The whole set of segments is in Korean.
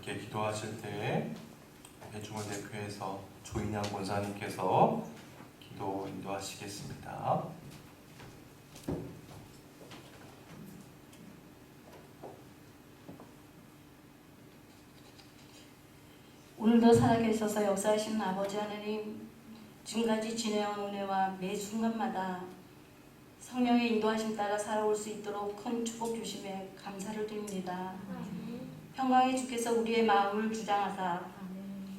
함께 기도하실 때 대중을 대표해서 조인양 권사님께서 기도 인도하시겠습니다. 오늘도 살아계셔서 역사하시는 아버지 하나님, 지금까지 지내온 은혜와 매 순간마다 성령의 인도하심 따라 살아올 수 있도록 큰 축복 주심에 감사를 드립니다. 평강의 주께서 우리의 마음을 주장하사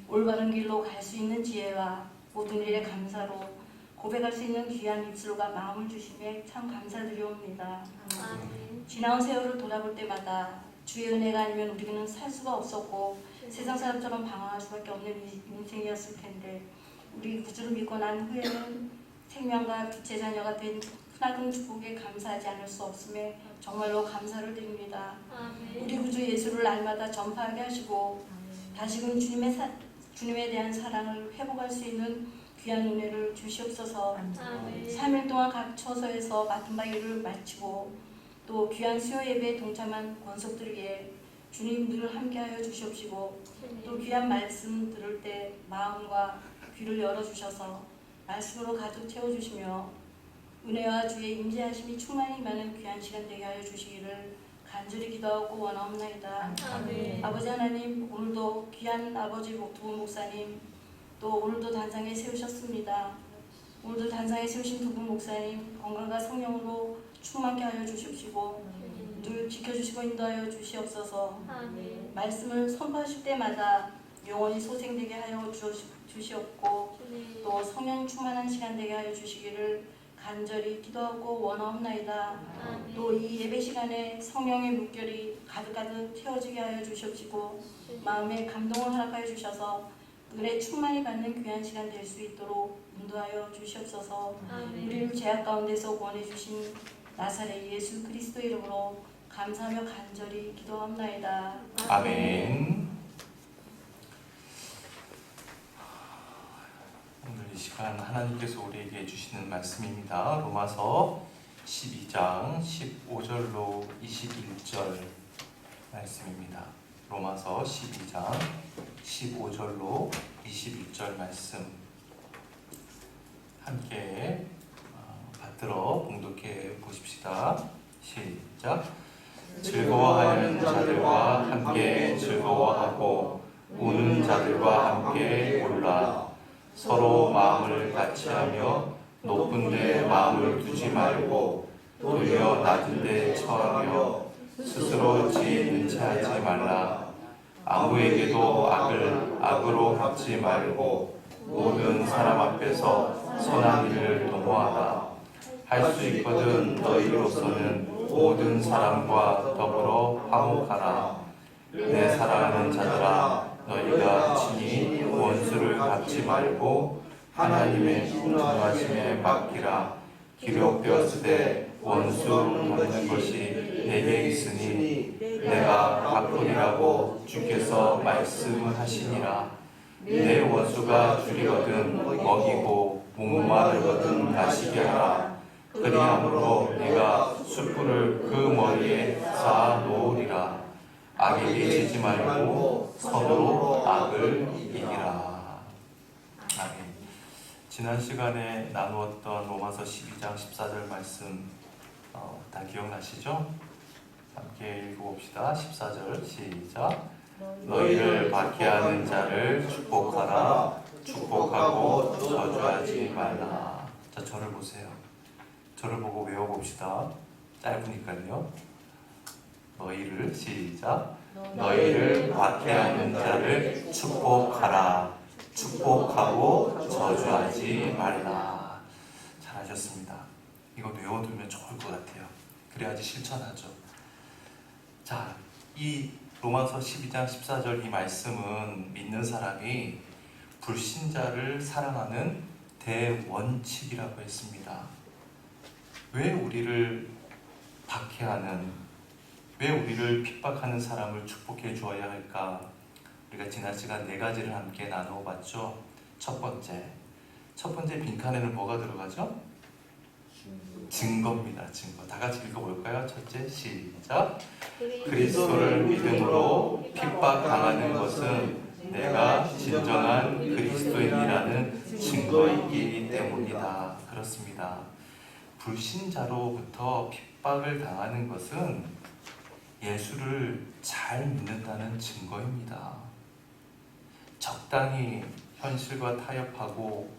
올바른 길로 갈 수 있는 지혜와 모든 일에 감사로 고백할 수 있는 귀한 입술과 마음을 주심에 참 감사드리옵니다. 지나온 세월을 돌아볼 때마다 주의 은혜가 아니면 우리는 살 수가 없었고 세상 사람처럼 방황할 수밖에 없는 인생이었을 텐데, 우리 구주를 믿고 난 후에는 생명과 빛의 자녀가 된 크나큰 축복에 감사하지 않을 수 없음에 정말로 감사를 드립니다. 우리 구주 예수를 날마다 전파하게 하시고 다시금 주님에 대한 사랑을 회복할 수 있는 귀한 은혜를 주시옵소서. 3일 동안 각 처소에서 맡은 바 일을 마치고 또 귀한 수요 예배에 동참한 권속들에게 주님 늘 함께하여 주시옵시고, 또 귀한 말씀 들을 때 마음과 귀를 열어주셔서 말씀으로 가득 채워주시며 은혜와 주의 임재하심이 충만히 임하는 귀한 시간 되게 하여 주시기를 간절히 기도하고 원하옵나이다. 아버지 하나님, 오늘도 귀한 아버지 두분 목사님, 또 오늘도 단상에 세우셨습니다. 오늘도 단상에 세우신 두 분 목사님 건강과 성령으로 충만케 하여 주십시고 늘 지켜주시고 인도하여 주시옵소서. 말씀을 선포하실 때마다 영원히 소생되게 하여 주시옵고 또 성령 충만한 시간 되게 하여 주시기를 간절히 기도하고 원하옵나이다. 또 이 예배 시간에 성령의 물결이 가득가득 채워지게 하여 주시옵시고 마음에 감동을 허락하여 주셔서 은혜 충만히 받는 귀한 시간 될 수 있도록 인도하여 주시옵소서. 우리를 죄악 가운데서 구원해 주신 나사렛 예수 그리스도 이름으로 감사하며 간절히 기도합나이다. 아멘. 오늘 이 시간 하나님께서 우리에게 주시는 말씀입니다. 로마서 12장 15절로 21절 말씀입니다. 로마서 12장 15절로 21절 말씀 함께 받들어 봉독해 보십시다. 시작. 즐거워하는 자들과 함께 즐거워하고 우는 자들과 함께 울라. 서로 마음을 같이하며 높은 데 마음을 두지 말고 도리어 낮은 데 처하며 스스로 지혜 있는 체 하지 말라. 아무에게도 악을 악으로 갚지 말고 모든 사람 앞에서 선한 일을 도모하라. 할 수 있거든 너희로서는 모든 사람과 더불어 화목하라. 내 사랑하는 자들아, 너희가 친히 원수를 갚지 말고 하나님의 공정하심에 맡기라. 기록되었으되 원수 갚는 것이 내게 있으니 내가 갚으리라고 주께서 말씀하시니라. 내 원수가 줄이거든 먹이고 목마르거든 마시게 하라. 그리함으로 네가 숯불을 그 머리에 쌓아 놓으리라. 악에게 지지 말고 서로 악을 이기라. 아멘. 지난 시간에 나누었던 로마서 12장 14절 말씀 다 기억나시죠? 함께 읽어봅시다. 14절 시작. 너희를 박해하는 자를 축복하라. 축복하고 저주하지 말라. 자, 저를 보세요. 저를 보고 외워봅시다. 짧으니까요. 너희를 시작. 너희를 박해하는 자를 축복하라. 축복하고 저주하지 말라. 잘하셨습니다. 이거 외워두면 좋을 것 같아요. 그래야지 실천하죠. 자, 이 로마서 12장 14절 이 말씀은 믿는 사람이 불신자를 사랑하는 대원칙이라고 했습니다. 왜 우리를 박해하는, 왜 우리를 핍박하는 사람을 축복해 주어야 할까? 우리가 지난 시간 4가지를 함께 나누어 봤죠. 첫 번째 빈칸에는 뭐가 들어가죠? 증거입니다. 증거. 다 같이 읽어볼까요? 첫째, 시작. 그리스도를 믿음으로 핍박당하는 것은 내가 진정한 그리스도인이라는 증거이기 때문이다. 그렇습니다. 불신자로부터 핍박을 당하는 것은 예수를 잘 믿는다는 증거입니다. 적당히 현실과 타협하고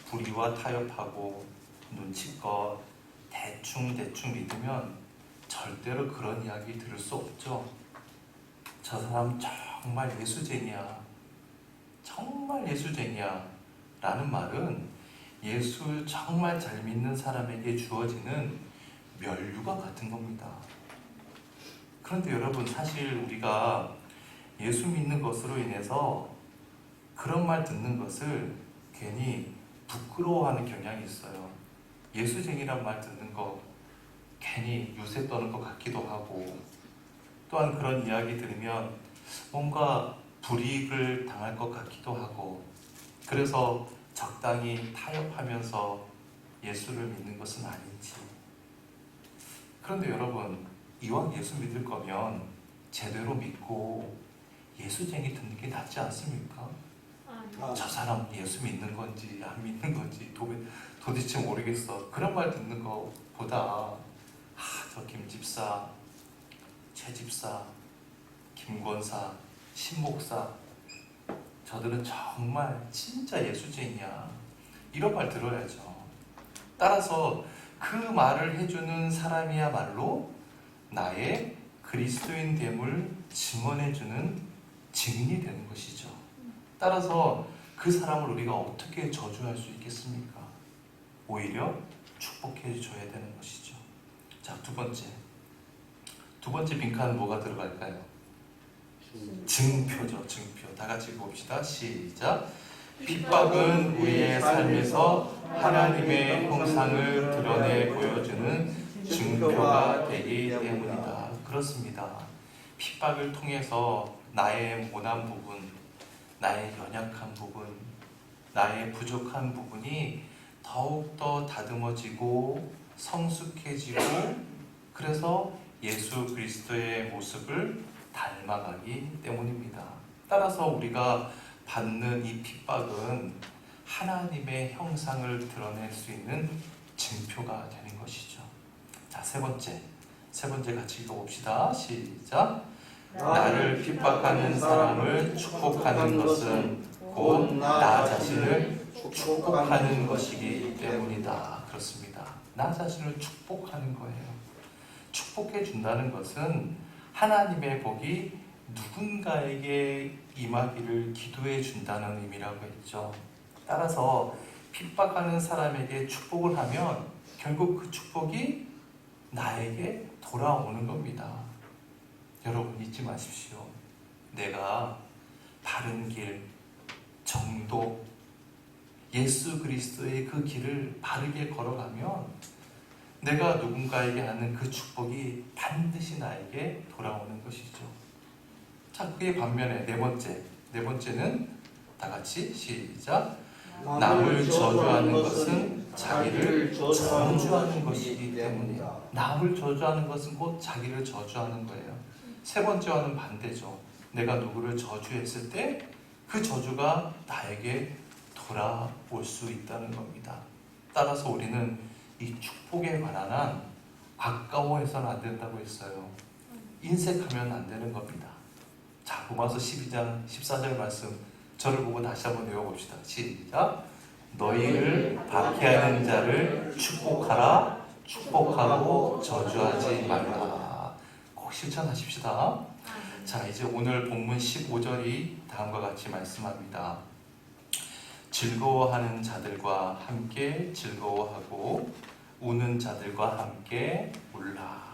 불의와 타협하고 눈치껏 대충 믿으면 절대로 그런 이야기 들을 수 없죠. 저 사람 정말 예수쟁이야. 정말 예수쟁이야. 라는 말은 예수 정말 잘 믿는 사람에게 주어지는 면류가 같은 겁니다. 그런데 여러분, 사실 우리가 예수 믿는 것으로 인해서 그런 말 듣는 것을 괜히 부끄러워하는 경향이 있어요. 예수쟁이란 말 듣는 거 괜히 유세 떠는 것 같기도 하고, 또한 그런 이야기 들으면 뭔가 불이익을 당할 것 같기도 하고, 그래서 적당히 타협하면서 예수를 믿는 것은 아닌지. 그런데 여러분, 이왕 예수 믿을 거면 제대로 믿고 예수쟁이 듣는 게 낫지 않습니까? 저 사람 예수 믿는 건지 안 믿는 건지 도대체 모르겠어. 그런 말 듣는 것보다 저 김집사, 최집사, 김권사, 신목사, 저들은 정말 진짜 예수쟁이야. 이런 말 들어야죠. 따라서 그 말을 해주는 사람이야말로 나의 그리스도인 됨을 증언해주는 증인이 되는 것이죠. 따라서 그 사람을 우리가 어떻게 저주할 수 있겠습니까? 오히려 축복해 줘야 되는 것이죠. 자, 두 번째 빈칸은 뭐가 들어갈까요? 증표죠. 증표. 다 같이 읽어봅시다. 시작. 핍박은 우리의 삶에서 하나님의 형상을 드러내 보여주는 증표가 되기 때문이다. 그렇습니다. 핍박을 통해서 나의 모난 부분, 나의 연약한 부분, 나의 부족한 부분이 더욱더 다듬어지고 성숙해지고, 그래서 예수 그리스도의 모습을 닮아가기 때문입니다. 따라서 우리가 받는 이 핍박은 하나님의 형상을 드러낼 수 있는 증표가 되는 것이죠. 자, 세 번째 같이 읽어봅시다. 시작. 나를 핍박하는 사람을 축복하는 것은 곧 나 자신을 축복하는 것이기 때문이다. 그렇습니다. 나 자신을 축복하는 거예요. 축복해 준다는 것은 하나님의 복이 누군가에게 임하기를 기도해 준다는 의미라고 했죠. 따라서 핍박하는 사람에게 축복을 하면 결국 그 축복이 나에게 돌아오는 겁니다. 여러분, 잊지 마십시오. 내가 바른 길, 정도, 예수 그리스도의 그 길을 바르게 걸어가면 내가 누군가에게 하는 그 축복이 반드시 나에게 돌아오는 것이죠. 자, 그의 반면에 네 번째는 다 같이 시작. 남을 저주하는 것은 자기를 저주하는 것이기 때문이다. 남을 저주하는 것은 곧 자기를 저주하는 거예요. 세 번째와는 반대죠. 내가 누구를 저주했을 때 그 저주가 나에게 돌아올 수 있다는 겁니다. 따라서 우리는 이 축복에 관한 한 아까워해서는 안 된다고 했어요. 인색하면 안 되는 겁니다. 자, 로마서 12장 14절 말씀 저를 보고 다시 한번 외워봅시다. 시작. 너희를 박해하는 자를 축복하라. 축복하고 저주하지 말라. 꼭 실천하십시다. 자, 이제 오늘 본문 15절이 다음과 같이 말씀합니다. 즐거워하는 자들과 함께 즐거워하고 우는 자들과 함께 울라.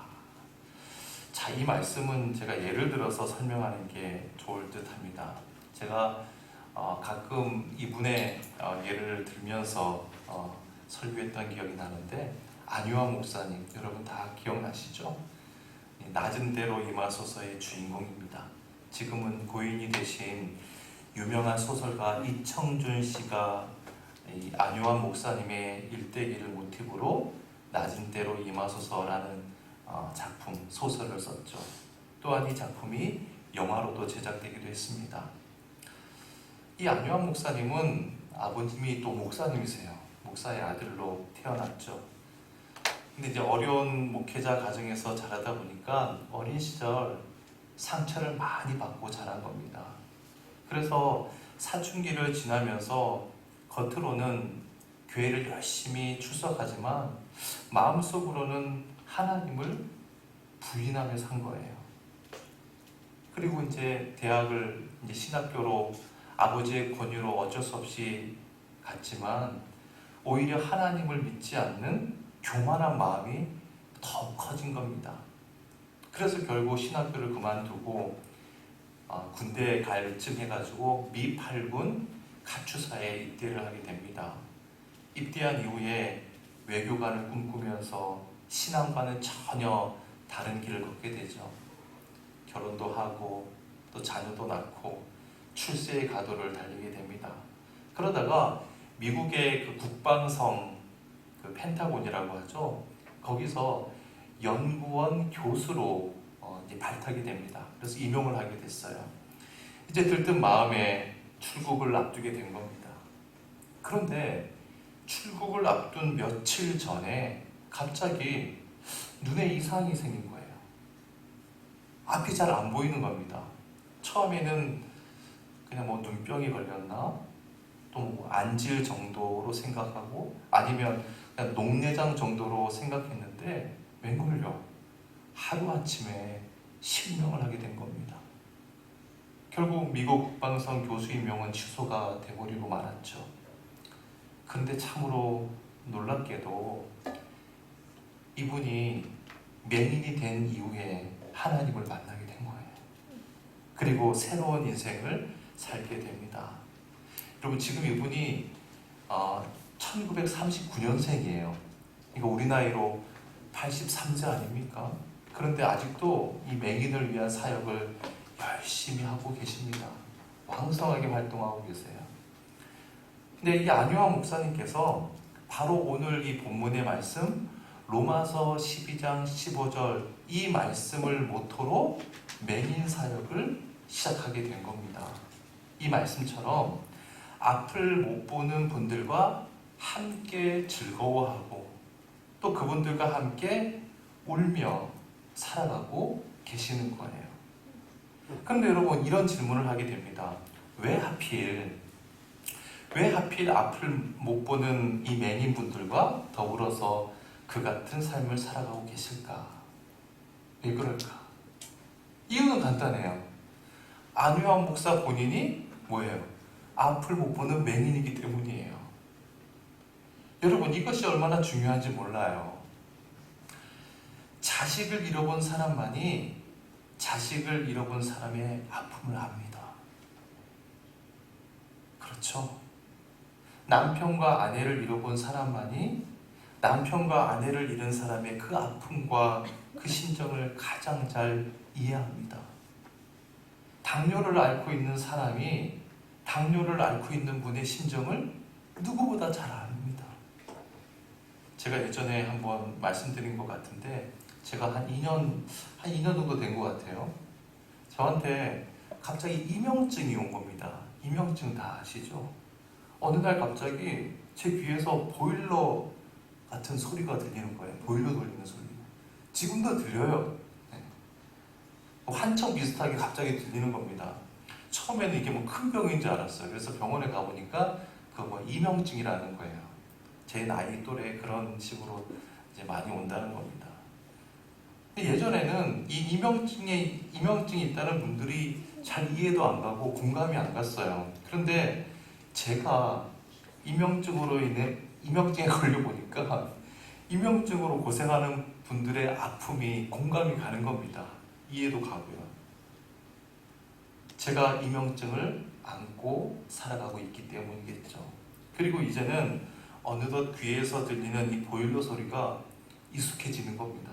자, 이 말씀은 제가 예를 들어서 설명하는 게 좋을 듯 합니다. 제가 가끔 이분의 예를 들면서 설교했던 기억이 나는데, 안유아 목사님, 여러분 다 기억나시죠? 낮은 대로 임하소서의 주인공입니다. 지금은 고인이 되신 유명한 소설가 이청준 씨가 이 안유아 목사님의 일대기를 모티브로 낮은 때로 임하소서라는 작품, 소설을 썼죠. 또한 이 작품이 영화로도 제작되기도 했습니다. 이 안요한 목사님은 아버님이 또 목사님이세요. 목사의 아들로 태어났죠. 근데 이제 어려운 목회자 가정에서 자라다 보니까 어린 시절 상처를 많이 받고 자란 겁니다. 그래서 사춘기를 지나면서 겉으로는 교회를 열심히 출석하지만 마음속으로는 하나님을 부인하며 산 거예요. 그리고 이제 대학을 이제 신학교로 아버지의 권유로 어쩔 수 없이 갔지만 오히려 하나님을 믿지 않는 교만한 마음이 더 커진 겁니다. 그래서 결국 신학교를 그만두고 군대에 갈쯤 해가지고 미 8군 가추사에 입대를 하게 됩니다. 입대한 이후에 외교관을 꿈꾸면서 신앙과는 전혀 다른 길을 걷게 되죠. 결혼도 하고 또 자녀도 낳고 출세의 가도를 달리게 됩니다. 그러다가 미국의 그 국방성 그 펜타곤이라고 하죠. 거기서 연구원 교수로 이제 발탁이 됩니다. 그래서 임용을 하게 됐어요. 이제 들뜬 마음에 출국을 앞두게 된 겁니다. 그런데 출국을 앞둔 며칠 전에 갑자기 눈에 이상이 생긴 거예요. 앞이 잘 안 보이는 겁니다. 처음에는 그냥 뭐 눈병이 걸렸나? 또 뭐 안질 정도로 생각하고 아니면 그냥 녹내장 정도로 생각했는데 웬걸요? 하루아침에 실명을 하게 된 겁니다. 결국 미국 국방성 교수 임명은 취소가 돼버리고 말았죠. 그런데 참으로 놀랍게도 이분이 맹인이 된 이후에 하나님을 만나게 된 거예요. 그리고 새로운 인생을 살게 됩니다. 여러분 지금 이분이 1939년생이에요. 이거 우리 나이로 83세 아닙니까? 그런데 아직도 이 맹인을 위한 사역을 열심히 하고 계십니다. 왕성하게 활동하고 계세요. 근데 이 안요한 목사님께서 바로 오늘 이 본문의 말씀 로마서 12장 15절 이 말씀을 모토로 맹인 사역을 시작하게 된 겁니다. 이 말씀처럼 앞을 못 보는 분들과 함께 즐거워하고 또 그분들과 함께 울며 살아가고 계시는 거예요. 그런데 여러분 이런 질문을 하게 됩니다. 왜 하필 앞을 못 보는 이 맹인분들과 더불어서 그 같은 삶을 살아가고 계실까? 왜 그럴까? 이유는 간단해요. 안요한 목사 본인이 뭐예요? 앞을 못 보는 맹인이기 때문이에요. 여러분 이것이 얼마나 중요한지 몰라요. 자식을 잃어본 사람만이 자식을 잃어본 사람의 아픔을 압니다. 그렇죠? 남편과 아내를 잃어본 사람만이 남편과 아내를 잃은 사람의 그 아픔과 그 심정을 가장 잘 이해합니다. 당뇨를 앓고 있는 사람이 당뇨를 앓고 있는 분의 심정을 누구보다 잘 압니다. 제가 예전에 한번 말씀드린 것 같은데 제가 한 2년 정도 된 것 같아요. 저한테 갑자기 이명증이 온 겁니다. 이명증 다 아시죠? 어느 날 갑자기 제 귀에서 보일러 같은 소리가 들리는 거예요. 보일러 돌리는 소리. 지금도 들려요. 네. 환청 비슷하게 갑자기 들리는 겁니다. 처음에는 이게 뭐 큰 병인 줄 알았어요. 그래서 병원에 가보니까 그 뭐 이명증이라는 거예요. 제 나이 또래 그런 식으로 이제 많이 온다는 겁니다. 예전에는 이 이명증이 있다는 분들이 잘 이해도 안 가고 공감이 안 갔어요. 그런데 제가 이명증에 걸려보니까 이명증으로 고생하는 분들의 아픔이 공감이 가는 겁니다. 이해도 가고요. 제가 이명증을 안고 살아가고 있기 때문이겠죠. 그리고 이제는 어느덧 귀에서 들리는 이 보일러 소리가 익숙해지는 겁니다.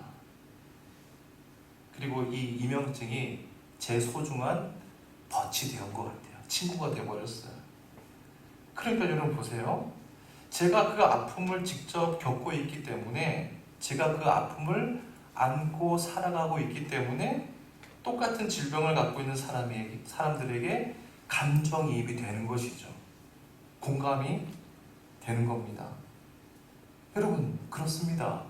그리고 이 이명증이 제 소중한 덫이 되은 것 같아요. 친구가 되어버렸어요. 그러니까 여러분 보세요. 제가 그 아픔을 직접 겪고 있기 때문에 제가 그 아픔을 안고 살아가고 있기 때문에 똑같은 질병을 갖고 있는 사람들에게 감정이입이 되는 것이죠. 공감이 되는 겁니다. 여러분, 그렇습니다.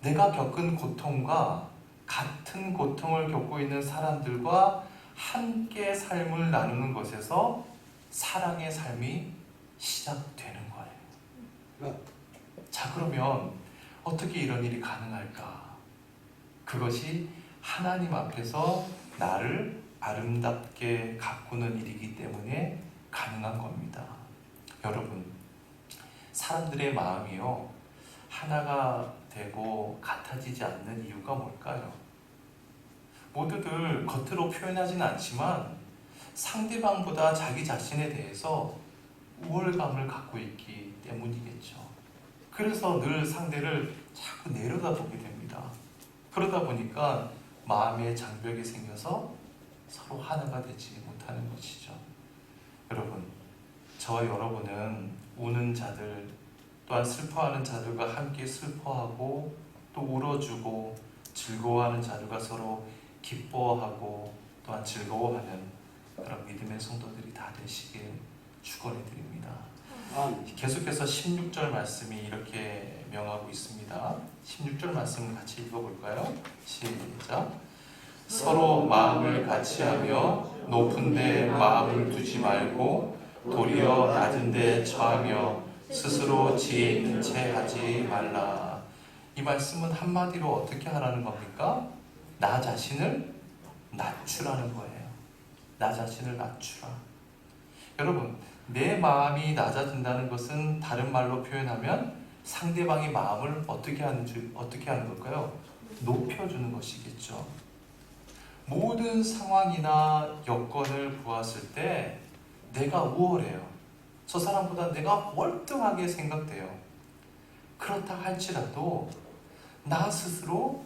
내가 겪은 고통과 같은 고통을 겪고 있는 사람들과 함께 삶을 나누는 것에서 사랑의 삶이 시작되는 거예요. 자, 그러면 어떻게 이런 일이 가능할까? 그것이 하나님 앞에서 나를 아름답게 가꾸는 일이기 때문에 가능한 겁니다. 여러분, 사람들의 마음이요, 하나가 되고 같아지지 않는 이유가 뭘까요? 모두들 겉으로 표현하지는 않지만 상대방보다 자기 자신에 대해서 우월감을 갖고 있기 때문이겠죠. 그래서 늘 상대를 자꾸 내려다보게 됩니다. 그러다 보니까 마음의 장벽이 생겨서 서로 하나가 되지 못하는 것이죠. 여러분, 저와 여러분은 우는 자들 또한 슬퍼하는 자들과 함께 슬퍼하고 또 울어주고 즐거워하는 자들과 서로 기뻐하고 또한 즐거워하는 그런 믿음의 성도들이 다 되시길 축원해 드립니다. 계속해서 16절 말씀이 이렇게 명하고 있습니다. 16절 말씀을 같이 읽어볼까요? 시작. 서로 마음을 같이하며 높은 데 마음을 두지 말고 도리어 낮은 데 처하며 스스로 지혜 있는 채 하지 말라. 이 말씀은 한마디로 어떻게 하라는 겁니까? 나 자신을 낮추라는 거예요. 나 자신을 낮추라. 여러분, 내 마음이 낮아진다는 것은 다른 말로 표현하면 상대방의 마음을 어떻게 하는 걸까요? 높여주는 것이겠죠. 모든 상황이나 여건을 보았을 때 내가 우월해요. 저 사람보다 내가 월등하게 생각돼요. 그렇다 할지라도 나 스스로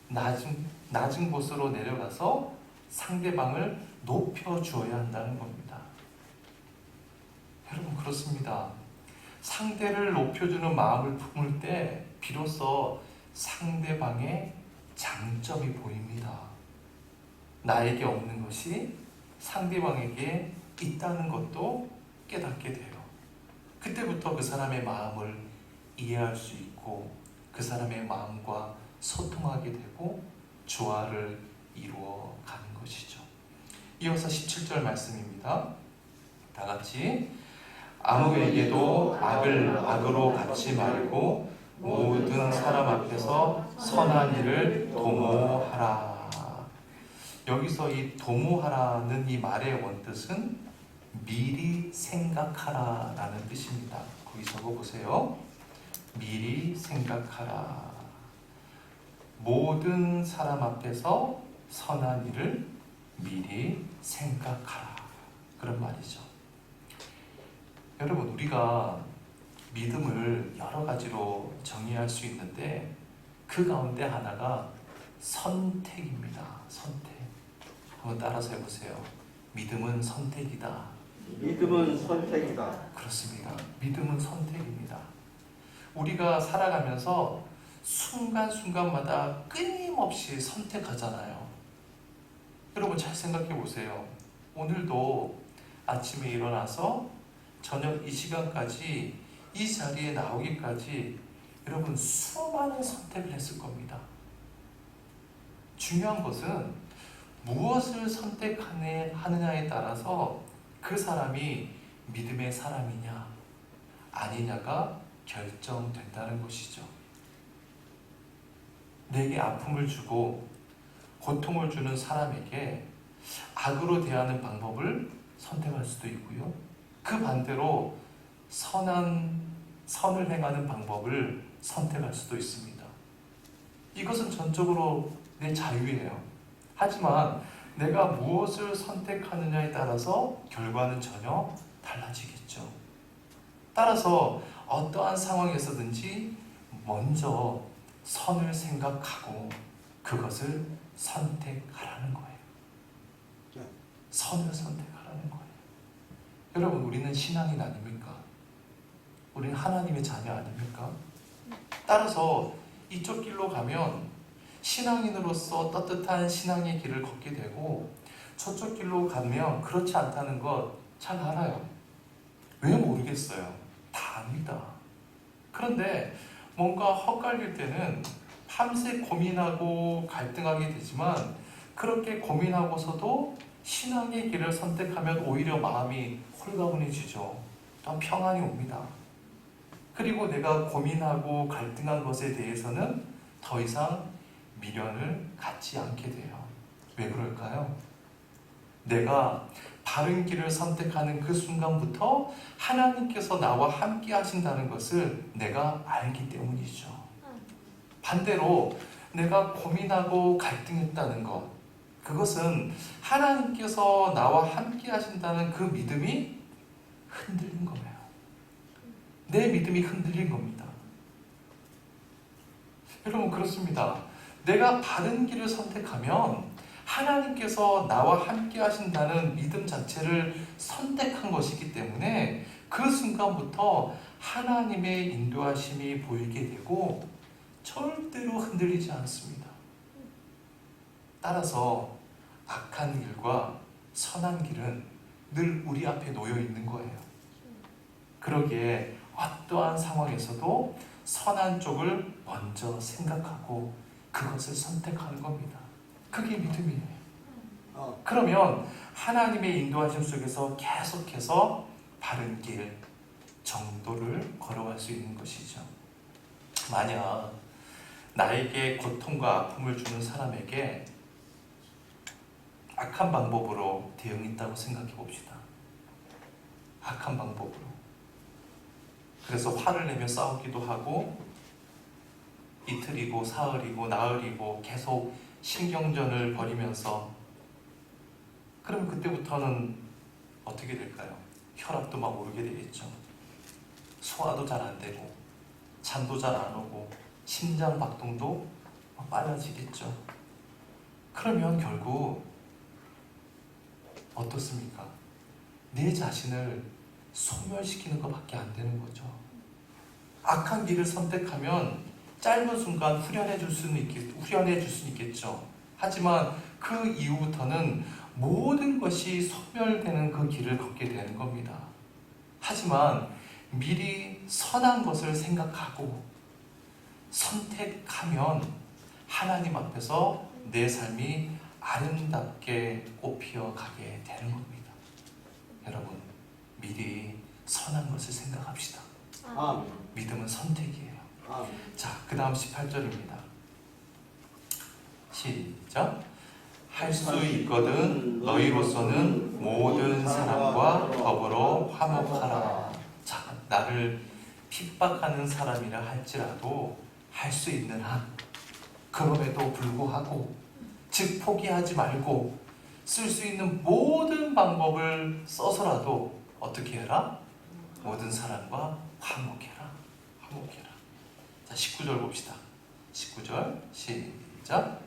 낮은 곳으로 내려가서 상대방을 높여주어야 한다는 겁니다. 여러분, 그렇습니다. 상대를 높여주는 마음을 품을 때 비로소 상대방의 장점이 보입니다. 나에게 없는 것이 상대방에게 있다는 것도 깨닫게 돼요. 그때부터 그 사람의 마음을 이해할 수 있고 그 사람의 마음과 소통하게 되고 조화를 이루어 가는 것이죠. 이어서 17절 말씀입니다. 다 같이 아무에게도 악을 악으로 갚지 말고 모든 사람 앞에서 선한 일을 도모하라. 여기서 이 도모하라는 이 말의 원뜻은 미리 생각하라 라는 뜻입니다. 거기 적어보세요. 미리 생각하라. 모든 사람 앞에서 선한 일을 미리 생각하라. 그런 말이죠. 여러분, 우리가 믿음을 여러 가지로 정의할 수 있는데 그 가운데 하나가 선택입니다. 선택. 한번 따라서 해보세요. 믿음은 선택이다. 믿음은 선택이다. 그렇습니다. 믿음은 선택입니다. 우리가 살아가면서 순간순간마다 끊임없이 선택하잖아요. 여러분, 잘 생각해 보세요. 오늘도 아침에 일어나서 저녁 이 시간까지 이 자리에 나오기까지 여러분 수많은 선택을 했을 겁니다. 중요한 것은 무엇을 선택하느냐에 따라서 그 사람이 믿음의 사람이냐 아니냐가 결정된다는 것이죠. 내게 아픔을 주고 고통을 주는 사람에게 악으로 대하는 방법을 선택할 수도 있고요. 그 반대로 선을 행하는 방법을 선택할 수도 있습니다. 이것은 전적으로 내 자유예요. 하지만 내가 무엇을 선택하느냐에 따라서 결과는 전혀 달라지겠죠. 따라서 어떠한 상황에서든지 먼저 선을 생각하고 그것을 선택하라는 거예요. 선을 선택하라는 거예요. 여러분, 우리는 신앙인 아닙니까? 우리는 하나님의 자녀 아닙니까? 따라서 이쪽 길로 가면 신앙인으로서 떳떳한 신앙의 길을 걷게 되고 저쪽 길로 가면 그렇지 않다는 것 잘 알아요. 왜 모르겠어요? 다 압니다. 그런데 뭔가 헛갈릴 때는 밤새 고민하고 갈등하게 되지만 그렇게 고민하고서도 신앙의 길을 선택하면 오히려 마음이 홀가분해지죠. 또 평안이 옵니다. 그리고 내가 고민하고 갈등한 것에 대해서는 더 이상 미련을 갖지 않게 돼요. 왜 그럴까요? 내가 바른 길을 선택하는 그 순간부터 하나님께서 나와 함께 하신다는 것을 내가 알기 때문이죠. 반대로 내가 고민하고 갈등했다는 것, 그것은 하나님께서 나와 함께 하신다는 그 믿음이 흔들린 거예요. 내 믿음이 흔들린 겁니다. 여러분, 그렇습니다. 내가 바른 길을 선택하면 하나님께서 나와 함께 하신다는 믿음 자체를 선택한 것이기 때문에 그 순간부터 하나님의 인도하심이 보이게 되고 절대로 흔들리지 않습니다. 따라서 악한 길과 선한 길은 늘 우리 앞에 놓여 있는 거예요. 그러기에 어떠한 상황에서도 선한 쪽을 먼저 생각하고 그것을 선택하는 겁니다. 그게 믿음이에요. 그러면 하나님의 인도하심 속에서 계속해서 바른 길, 정도를 걸어갈 수 있는 것이죠. 만약 나에게 고통과 아픔을 주는 사람에게 악한 방법으로 대응했다고 생각해 봅시다. 악한 방법으로. 그래서 화를 내며 싸우기도 하고 이틀이고 사흘이고 나흘이고 계속 신경전을 벌이면서, 그러면 그때부터는 어떻게 될까요? 혈압도 막 오르게 되겠죠. 소화도 잘 안 되고 잠도 잘 안 오고 심장 박동도 막 빨라지겠죠. 그러면 결국 어떻습니까? 내 자신을 소멸시키는 것밖에 안 되는 거죠. 악한 길을 선택하면 짧은 순간 후련해 줄 수는 있겠죠. 하지만 그 이후부터는 모든 것이 소멸되는 그 길을 걷게 되는 겁니다. 하지만 미리 선한 것을 생각하고 선택하면 하나님 앞에서 내 삶이 아름답게 꽃피어 가게 되는 겁니다. 여러분, 미리 선한 것을 생각합시다. 믿음은 선택이에요. 자, 그 다음 18절입니다. 시작. 할 수 있거든 너희로서는 모든 사람과 더불어 화목하라. 자, 나를 핍박하는 사람이라 할지라도 할 수 있는 한, 그럼에도 불구하고, 즉 포기하지 말고 쓸 수 있는 모든 방법을 써서라도 어떻게 해라? 모든 사람과 화목해라. 화목해라. 자, 19절 봅시다. 19절 시작.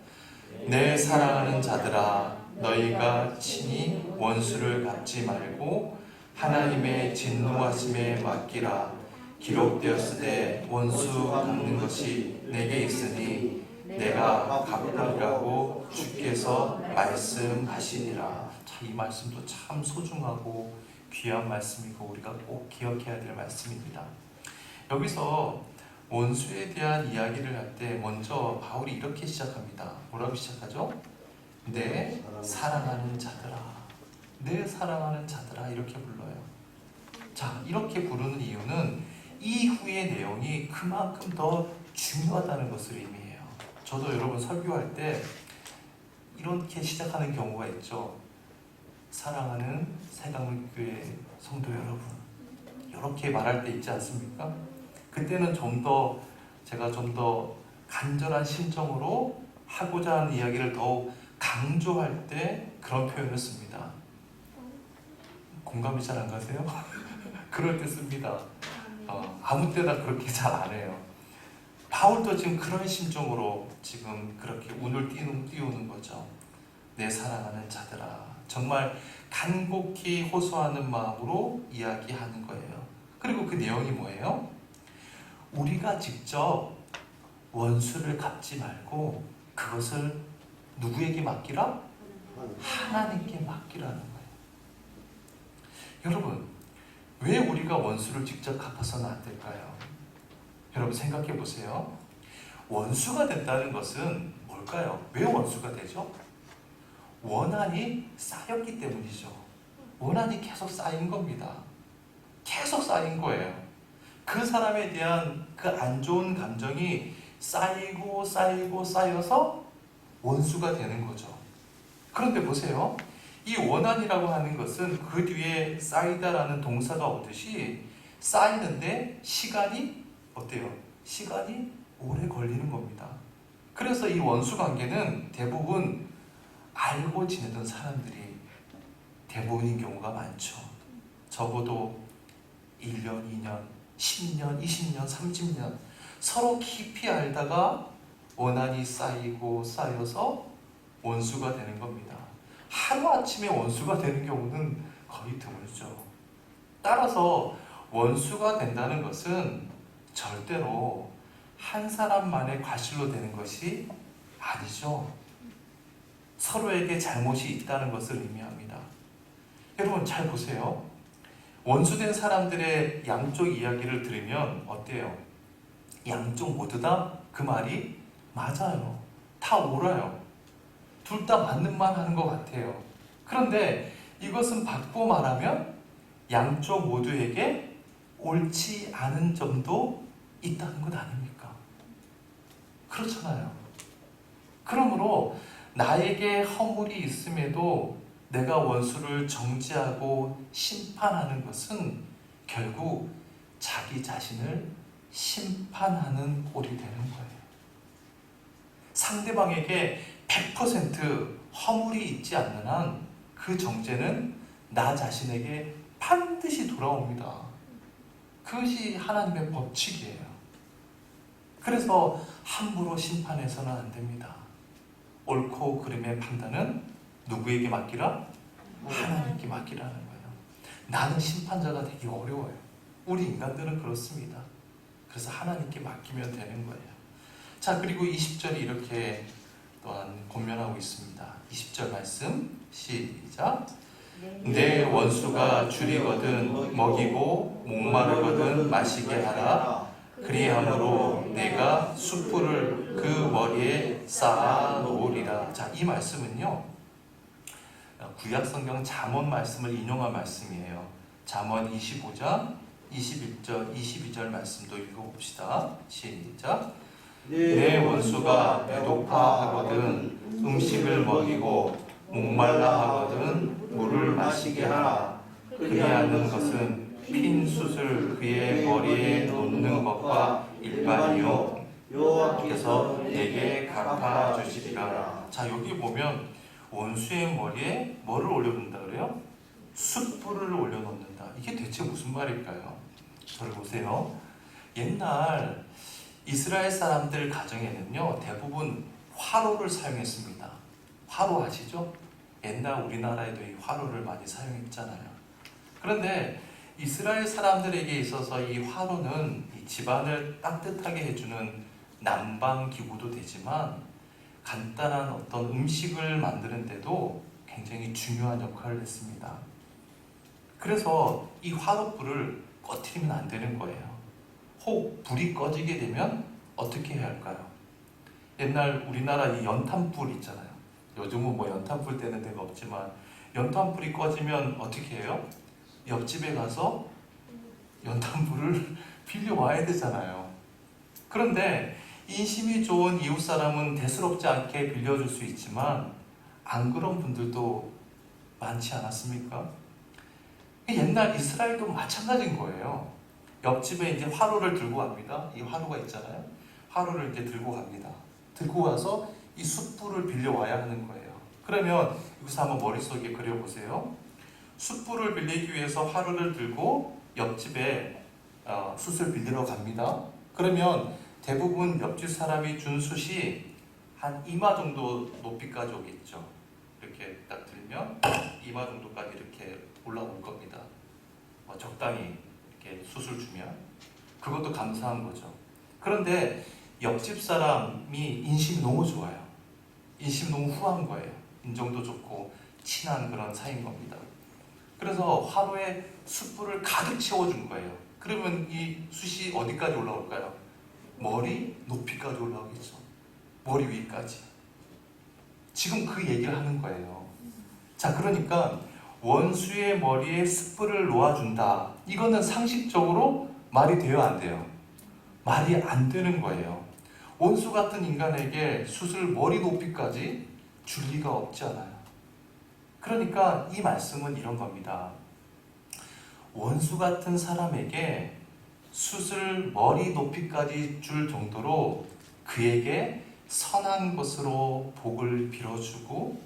내 사랑하는 자들아, 너희가 친히 원수를 갚지 말고 하나님의 진노하심에 맡기라. 기록되었으되 원수 갚는 것이 내게 있으니 내가 갚으리라고 주께서 말씀하시니라. 자, 이 말씀도 참 소중하고 귀한 말씀이고 우리가 꼭 기억해야 될 말씀입니다. 여기서 원수에 대한 이야기를 할 때 먼저 바울이 이렇게 시작합니다. 뭐라고 시작하죠? 내 사랑하는 자들아, 내 사랑하는 자들아, 이렇게 불러요. 자, 이렇게 부르는 이유는 이후의 내용이 그만큼 더 중요하다는 것을 의미해요. 저도 여러분 설교할 때 이렇게 시작하는 경우가 있죠. 사랑하는 새강교회 성도 여러분, 이렇게 말할 때 있지 않습니까? 그때는 제가 좀 더 간절한 심정으로 하고자 하는 이야기를 더욱 강조할 때 그런 표현을 씁니다. 공감이 잘 안 가세요? 그럴 때 씁니다. 아무 때나 그렇게 잘 안 해요. 바울도 지금 그런 심정으로 지금 그렇게 운을 띄우는 거죠. 내 사랑하는 자들아, 정말 간곡히 호소하는 마음으로 이야기하는 거예요. 그리고 그 내용이 뭐예요? 우리가 직접 원수를 갚지 말고 그것을 누구에게 맡기라? 하나님께 맡기라는 거예요. 여러분, 왜 우리가 원수를 직접 갚아서는 안 될까요? 여러분 생각해 보세요. 원수가 된다는 것은 뭘까요? 왜 원수가 되죠? 원한이 쌓였기 때문이죠. 원한이 계속 쌓인 겁니다. 계속 쌓인 거예요. 그 사람에 대한 그 안 좋은 감정이 쌓이고 쌓이고 쌓여서 원수가 되는 거죠. 그런데 보세요. 이 원한이라고 하는 것은 그 뒤에 쌓이다라는 동사가 오듯이 쌓이는데 시간이 어때요? 시간이 오래 걸리는 겁니다. 그래서 이 원수 관계는 대부분 알고 지내던 사람들이 대부분인 경우가 많죠. 적어도 1년, 2년, 10년, 20년, 30년 서로 깊이 알다가 원한이 쌓이고 쌓여서 원수가 되는 겁니다. 하루아침에 원수가 되는 경우는 거의 드물죠. 따라서 원수가 된다는 것은 절대로 한 사람만의 과실로 되는 것이 아니죠. 서로에게 잘못이 있다는 것을 의미합니다. 여러분 잘 보세요. 원수된 사람들의 양쪽 이야기를 들으면 어때요? 양쪽 모두 다 그 말이 맞아요. 다 옳아요. 둘 다 맞는 말 하는 것 같아요. 그런데 이것은 바꾸어 말하면 양쪽 모두에게 옳지 않은 점도 있다는 것 아닙니까? 그렇잖아요. 그러므로 나에게 허물이 있음에도 내가 원수를 정죄하고 심판하는 것은 결국 자기 자신을 심판하는 꼴이 되는 거예요. 상대방에게 100% 허물이 있지 않는 한 그 정죄는 나 자신에게 반드시 돌아옵니다. 그것이 하나님의 법칙이에요. 그래서 함부로 심판해서는 안 됩니다. 옳고 그름의 판단은 누구에게 맡기라? 하나님께 맡기라는 거예요. 나는 심판자가 되기 어려워요. 우리 인간들은 그렇습니다. 그래서 하나님께 맡기면 되는 거예요. 자, 그리고 20절이 이렇게 또한 권면하고 있습니다. 20절 말씀 시작. 내 원수가 줄이거든 먹이고 목마르거든 마시게 하라. 그리함으로 내가 숯불을 그 머리에 쌓아 놓으리라. 자, 이 말씀은요, 구약성경 잠언 말씀을 인용한 말씀이에요. 잠언 25장 21절 22절 말씀도 읽어봅시다. 시작. 내 원수가 배고파 하거든 음식을 먹이고 목말라 하거든 물을 마시게 하라. 그리하는 것은 핀 숯을 그의 머리에 놓는 것과 일반이요 여호와께서 내게 갚아 주시리라. 자, 여기 보면 원수의 머리에 뭐를 올려놓는다 그래요? 숯불을 올려놓는다. 이게 대체 무슨 말일까요? 저를 보세요. 옛날 이스라엘 사람들 가정에는요, 대부분 화로를 사용했습니다. 화로 아시죠? 옛날 우리나라에도 이 화로를 많이 사용했잖아요. 그런데 이스라엘 사람들에게 있어서 이 화로는 이 집안을 따뜻하게 해주는 난방 기구도 되지만 간단한 어떤 음식을 만드는 데도 굉장히 중요한 역할을 했습니다. 그래서 이 화롯불을 꺼뜨리면 안 되는 거예요. 혹 불이 꺼지게 되면 어떻게 해야 할까요? 옛날 우리나라 이 연탄불 있잖아요. 요즘은 뭐 연탄불 떼는 데가 없지만 연탄불이 꺼지면 어떻게 해요? 옆집에 가서 연탄불을 빌려와야 되잖아요. 그런데 인심이 좋은 이웃 사람은 대수롭지 않게 빌려줄 수 있지만 안 그런 분들도 많지 않았습니까? 옛날 이스라엘도 마찬가지인 거예요. 옆집에 이제 화로를 들고 갑니다. 이 화로가 있잖아요. 화로를 이제 들고 갑니다. 들고 와서 이 숯불을 빌려와야 하는 거예요. 그러면 여기서 한번 머릿속에 그려보세요. 숯불을 빌리기 위해서 화로를 들고 옆집에 숯을 빌리러 갑니다. 그러면 대부분 옆집 사람이 준 숯이 한 이마 정도 높이까지 오겠죠. 이렇게 딱 들면 이마 정도까지 이렇게 올라올 겁니다. 적당히 이렇게 숯을 주면 그것도 감사한 거죠. 그런데 옆집 사람이 인심이 너무 좋아요. 인심이 너무 후한 거예요. 인정도 좋고 친한 그런 사이인 겁니다. 그래서 화로에 숯불을 가득 채워준 거예요. 그러면 이 숯이 어디까지 올라올까요? 머리 높이까지 올라오겠죠. 머리 위까지. 지금 그 얘기를 하는 거예요. 자, 그러니까 원수의 머리에 숯불을 놓아준다. 이거는 상식적으로 말이 돼요, 안 돼요? 말이 안 되는 거예요. 원수 같은 인간에게 숯을 머리 높이까지 줄 리가 없지 않아요. 그러니까 이 말씀은 이런 겁니다. 원수 같은 사람에게 숯을 머리 높이까지 줄 정도로 그에게 선한 것으로 복을 빌어주고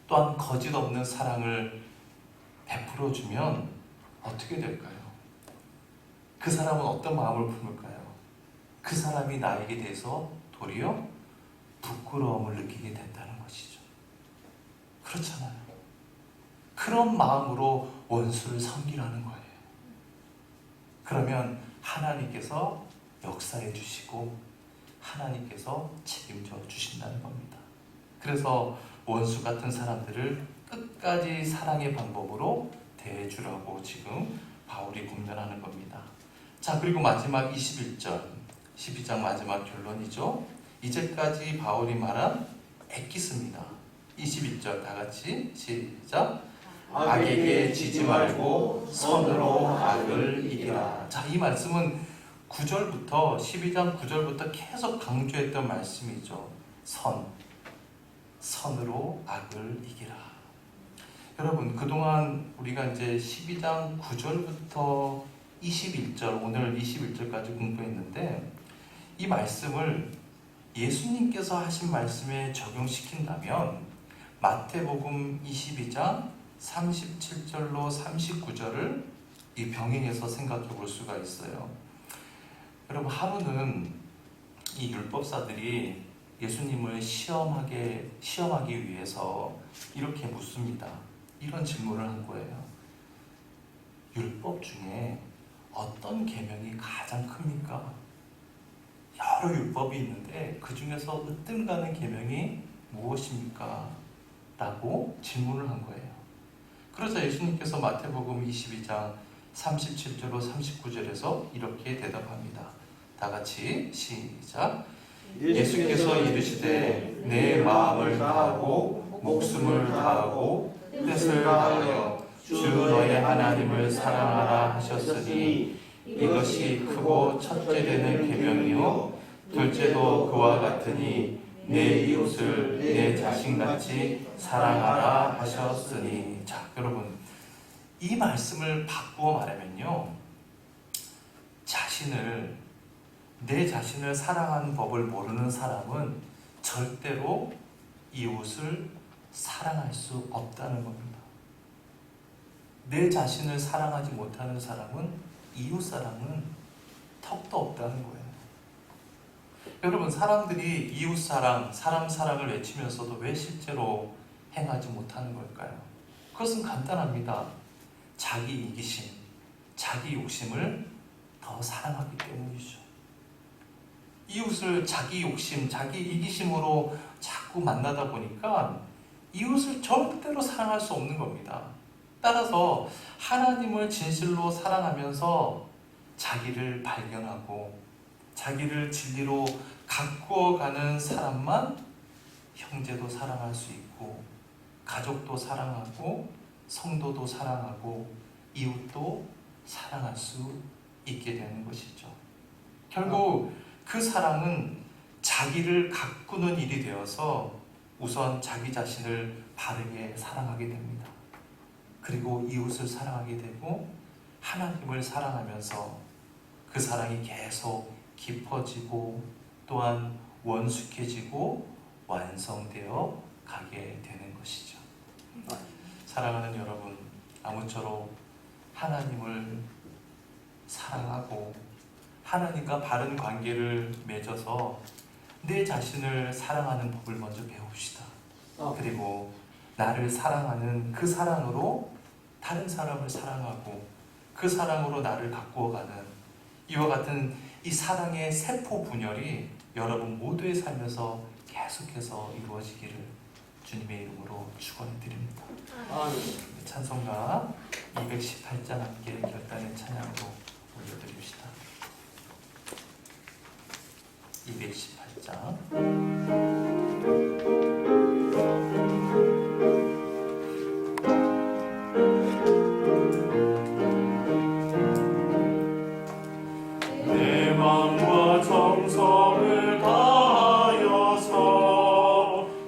또한 거짓 없는 사랑을 베풀어주면 어떻게 될까요? 그 사람은 어떤 마음을 품을까요? 그 사람이 나에게 대해서 도리어 부끄러움을 느끼게 된다는 것이죠. 그렇잖아요. 그런 마음으로 원수를 섬기라는 거예요. 그러면 하나님께서 역사해 주시고 하나님께서 책임져 주신다는 겁니다. 그래서 원수 같은 사람들을 끝까지 사랑의 방법으로 대해주라고 지금 바울이 권면하는 겁니다. 자, 그리고 마지막 21절 12장 마지막 결론이죠. 이제까지 바울이 말한 엑기스입니다. 21절 다 같이 시작. 악에게 지지 말고 선으로 악을 이기라. 자, 이 말씀은 9절부터 12장 9절부터 계속 강조했던 말씀이죠. 선으로 악을 이기라. 여러분, 그동안 우리가 이제 12장 9절부터 21절, 오늘 21절까지 공부했는데 이 말씀을 예수님께서 하신 말씀에 적용시킨다면 마태복음 22장 37절로 39절을 이 병행해서 생각해 볼 수가 있어요. 여러분, 하루는 이 율법사들이 예수님을 시험하기 위해서 이렇게 묻습니다. 이런 질문을 한 거예요. 율법 중에 어떤 계명이 가장 큽니까? 여러 율법이 있는데 그 중에서 으뜸가는 계명이 무엇입니까? 라고 질문을 한 거예요. 그래서 예수님께서 마태복음 22장 37절로 39절에서 이렇게 대답합니다. 다 같이 시작. 예수께서 이르시되 내 마음을 다하고 목숨을 다하고 뜻을 다하여 주 너의 하나님을 사랑하라 하셨으니 이것이 크고 첫째 되는 계명이요 둘째도 그와 같으니 내 이웃을 내 자신같이 사랑하라 하셨으니. 자, 여러분, 이 말씀을 바꾸어 말하면요, 내 자신을 사랑하는 법을 모르는 사람은 절대로 이웃을 사랑할 수 없다는 겁니다. 내 자신을 사랑하지 못하는 사람은 이웃 사랑은 턱도 없다는 거예요. 여러분, 사람들이 이웃 사랑, 사람 사랑을 외치면서도 왜 실제로 행하지 못하는 걸까요? 그것은 간단합니다. 자기 이기심, 자기 욕심을 더 사랑하기 때문이죠. 이웃을 자기 욕심, 자기 이기심으로 자꾸 만나다 보니까 이웃을 절대로 사랑할 수 없는 겁니다. 따라서 하나님을 진실로 사랑하면서 자기를 발견하고 자기를 진리로 가꾸어가는 사람만 형제도 사랑할 수 있고 가족도 사랑하고 성도도 사랑하고 이웃도 사랑할 수 있게 되는 것이죠. 결국 그 사랑은 자기를 가꾸는 일이 되어서 우선 자기 자신을 바르게 사랑하게 됩니다. 그리고 이웃을 사랑하게 되고 하나님을 사랑하면서 그 사랑이 계속 깊어지고 또한 원숙해지고 완성되어 가게 되는 것이죠. 사랑하는 여러분, 아무쪼록 하나님을 사랑하고 하나님과 바른 관계를 맺어서 내 자신을 사랑하는 법을 먼저 배웁시다. 그리고 나를 사랑하는 그 사랑으로 다른 사람을 사랑하고 그 사랑으로 나를 가꾸어가는 이와 같은 이 사랑의 세포 분열이 여러분 모두의 삶에서 계속해서 이루어지기를 주님의 이름으로 축원해 드립니다. 찬송가 218장 함께 결단의 찬양으로 올려드립시다. 218장 내 마음과 정성을 다하여서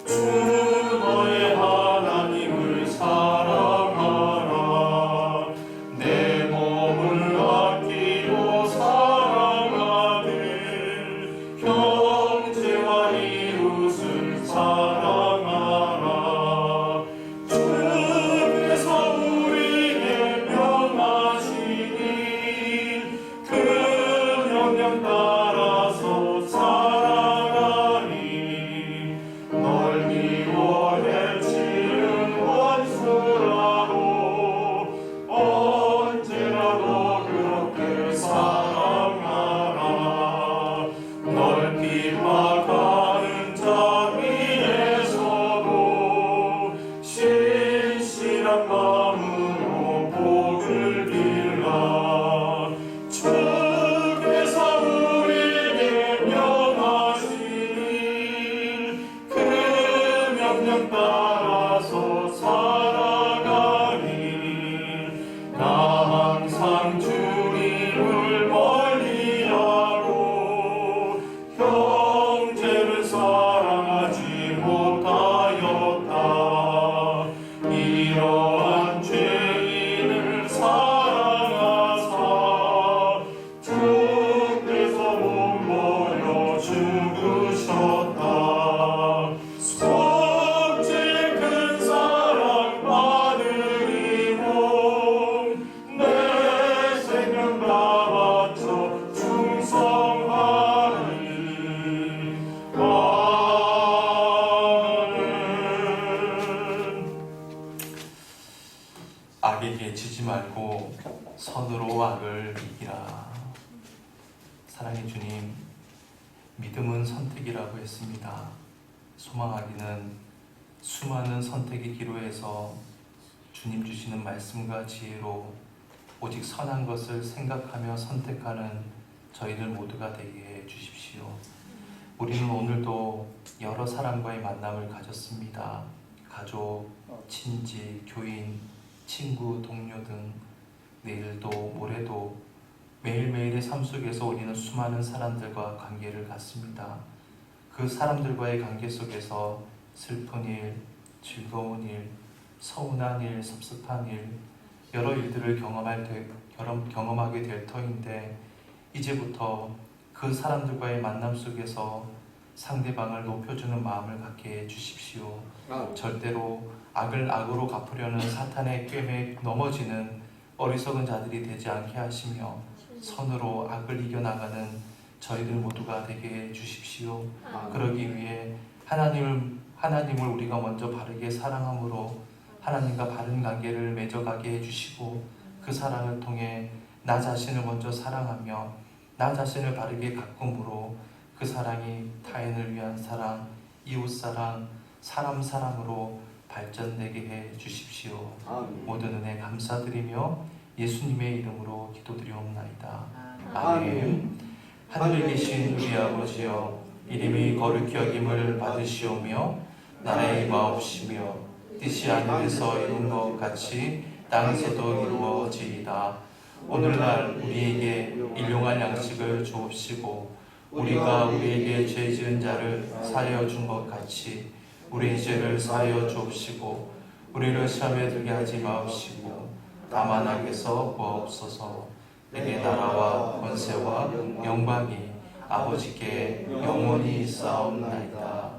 주 너의 하나님을 사랑하라. 내 몸을 아끼고 사랑하는 형제와 이웃을 사랑하라. 주께서 우리에게 명하시니 그 명령 따라서 살아가리. 널 미워 해치는 원수라도 언제라도 그렇게 사랑하라. 널 핍박하는 자 위에서도 신실한 마음으로 복을 빌라. 주께서 우리에게 명하시니 그 명령 따라서 살아가리. 나 항상 주님을 멀리하고 형제를 사랑하지 못하였다. 이러한 죄인을 사랑하사 주께서 몸버려 죽으셨다. 속죄의 큰 사랑 받으리고 내 생명 다 바쳐 충성하리. 아멘. 악에게 지지 말고 선으로 악을 이기라. 사랑의 주님, 믿음은 선택이라고 했습니다. 소망하기는 수많은 선택의 기로에서 주님 주시는 말씀과 지혜로 오직 선한 것을 생각하며 선택하는 저희들 모두가 되게 해 주십시오. 우리는 오늘도 여러 사람과의 만남을 가졌습니다. 가족, 친지, 교인, 친구, 동료 등 내일도 모레도 매일매일의 삶 속에서 우리는 수많은 사람들과 관계를 갖습니다. 그 사람들과의 관계 속에서 슬픈 일, 즐거운 일, 서운한 일, 섭섭한 일, 여러 일들을 경험하게 될 터인데 이제부터 그 사람들과의 만남 속에서 상대방을 높여주는 마음을 갖게 해 주십시오. 절대로 악을 악으로 갚으려는 사탄의 꿰매 넘어지는 어리석은 자들이 되지 않게 하시며 선으로 악을 이겨나가는 저희들 모두가 되게 해 주십시오. 그러기 위해 하나님을 우리가 먼저 바르게 사랑함으로 하나님과 바른 관계를 맺어가게 해주시고 그 사랑을 통해 나 자신을 먼저 사랑하며 나 자신을 바르게 가꿈으로 그 사랑이 타인을 위한 사랑, 이웃사랑, 사람으로 발전되게 해 주십시오. 모든 은혜 감사드리며 예수님의 이름으로 기도드리옵나이다. 아멘. 하늘에 계신 우리 아버지여, 이름이 거룩히 여김을 받으시오며 나라의 마옵시며 뜻이 하늘에서 이룬 것 같이 땅에서도 이루어지이다. 오늘날 우리에게 일용할 양식을 주옵시고 우리가 우리에게 죄 지은 자를 사하여 준 것 같이 우리의 죄를 사하여 주옵시고 우리를 시험에 들게 하지 마옵시고 다만 악에서 구하옵소서. 내게 나라와 권세와 영광이 아버지께 영원히 있사옵나이다.